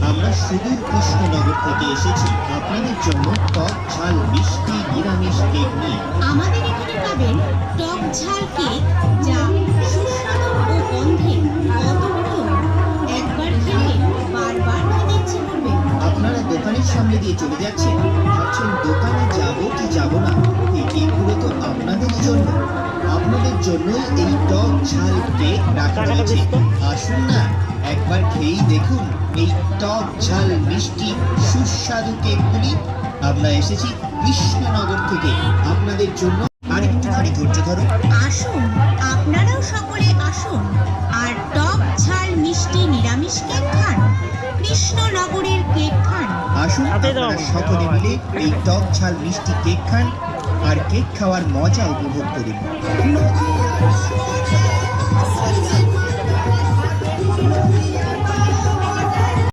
আমরা সুদূর কৃষ্ণনগর থেকে এসেছি আপনাদের জন্য টক ঝাল মিষ্টি নিরামিষ কেক নিয়ে। আমাদের এখানে পাবেন টক ঝাল কেক, যা সুস্বাদু ও গন্ধে অতুলনীয়। একবার খেলে বারবার খেতে ইচ্ছে করবে। আপনারা দোকানের সামনে দিয়ে চলে যাচ্ছেন, ভাবছেন দোকানে যাবো কি যাব না। এই কেকগুলো তো আপনাদের জন্য, আপনাদের জন্যই এই টক ঝাল কেক রাখা হয়েছে। আসুন না, একবার খেয়েই দেখুন এই টক ঝাল মিষ্টি সুস্বাদু কেকগুলি। আমরা এসেছি কৃষ্ণনগর থেকে আপনাদের জন্য। আর একটুখানি ধৈর্য ধরো। আসুন, আপনারাও সকলে আসুন আর টক ঝাল মিষ্টি নিরামিষ কেক খান, কৃষ্ণনগরের কেক খান। আসুন আপনারা সকলে মিলে এই টক ঝাল মিষ্টি কেক খান আর কেক খাওয়ার মজা উপভোগ করুন।